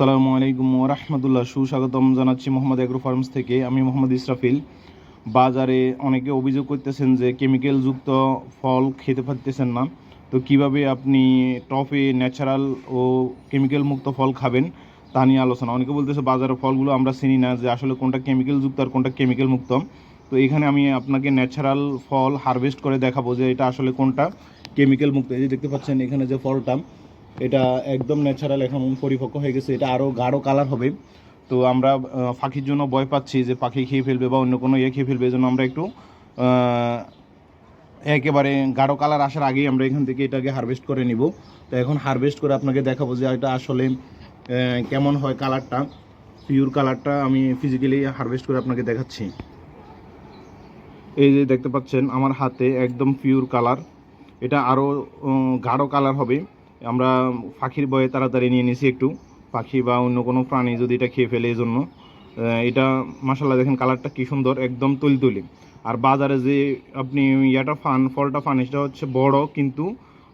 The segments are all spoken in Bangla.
আসসালামু আলাইকুম ওয়া রাহমাতুল্লাহ। সুস্বাগতম জানাচ্ছি মোহাম্মদ এগ্রো ফার্মস থেকে। আমি মোহাম্মদ ইসরাফিল। বাজারে অনেকে অভিযোগ করতেছেন যে কেমিক্যালযুক্ত ফল খেতে পারতেছেন না, তো কিভাবে আপনি টপে ন্যাচারাল ও কেমিক্যাল মুক্ত ফল খাবেন তা নিয়ে আলোচনা। অনেকে বলতেছে বাজারের ফলগুলো আমরা চিনি না যে আসলে কোনটা কেমিক্যালযুক্ত আর কোনটা কেমিক্যাল মুক্ত। তো এখানে আমি আপনাকে ন্যাচারাল ফল হারভেস্ট করে দেখাবো যে এটা আসলে কোনটা কেমিক্যাল মুক্ত। এই যে দেখতে পাচ্ছেন এখানে যে ফলটা, এটা একদম ন্যাচারাল, এখন পরিপক্ক হয়ে গেছে, এটা আরও গাঢ় কালার হবে। তো আমরা পাখির জন্য ভয় পাচ্ছি যে পাখি খেয়ে ফেলবে বা অন্য কোনো খেয়ে ফেলবে, এই জন্য আমরা একটু একেবারে গাঢ় কালার আসার আগেই আমরা এখান থেকে এটাকে হারভেস্ট করে নিব। তো এখন হারভেস্ট করে আপনাকে দেখাবো যে এটা আসলে কেমন হয় কালারটা, পিওর কালারটা আমি ফিজিক্যালি হারভেস্ট করে আপনাকে দেখাচ্ছি। এই যে দেখতে পাচ্ছেন আমার হাতে একদম পিওর কালার, এটা আরও গাঢ় কালার হবে। আমরা পাখির ভয়ে তাড়াতাড়ি নিয়ে নিছি, একটু পাখি বা অন্য কোনো প্রাণী যদি এটা খেয়ে ফেলে, এই জন্য এটা মাশাআল্লাহ দেখেন কালারটা কী সুন্দর, একদম তুলতুলি। আর বাজারে যে আপনি ফলটা পান, এটা হচ্ছে বড় কিন্তু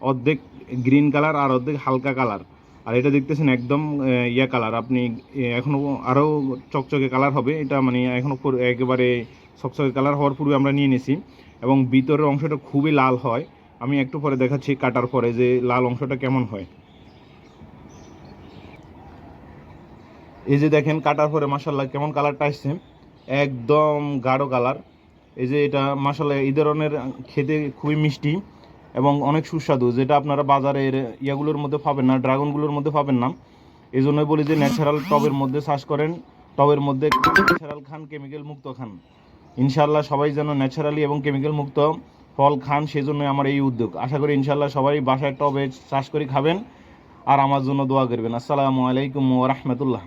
অর্ধেক গ্রিন কালার আর অর্ধেক হালকা কালার। আর এটা দেখতেছেন একদম কালার, আপনি এখনও আরও চকচকে কালার হবে এটা, মানে এখনও একেবারে চকচকে কালার হওয়ার পূর্বে আমরা নিয়ে নিছি। এবং ভিতরের অংশটা খুবই লাল হয়, আমি একটু পরে দেখাচ্ছি কাটার পরে যে লাল অংশটা কেমন হয়। এই যে দেখেন কাটার পরে মাশাআল্লাহ কেমন কালারটা আসছে, একদম গাঢ় কালার। এই যে এটা মাশাআল্লাহ এই ধরনের খেতে খুবই মিষ্টি এবং অনেক সুস্বাদু, যেটা আপনারা বাজারের ইয়াগুলোর মধ্যে পাবেন না, ড্রাগনগুলোর মধ্যে পাবেন না। এই জন্যই বলি যে ন্যাচারাল টবের মধ্যে চাষ করেন, টবের মধ্যে ন্যাচারাল খান, কেমিক্যাল মুক্ত খান। ইনশাআল্লাহ সবাই যেন ন্যাচারালি এবং কেমিক্যাল মুক্ত ফল খান, সেজন্য আমার এই উদ্যোগ। আশা করি ইনশাআল্লাহ সবাই বাসায় টবে চাষ করে খাবেন আর আমার জন্য দোয়া করবেন। আসসালামু আলাইকুম ওয়া রাহমাতুল্লাহ।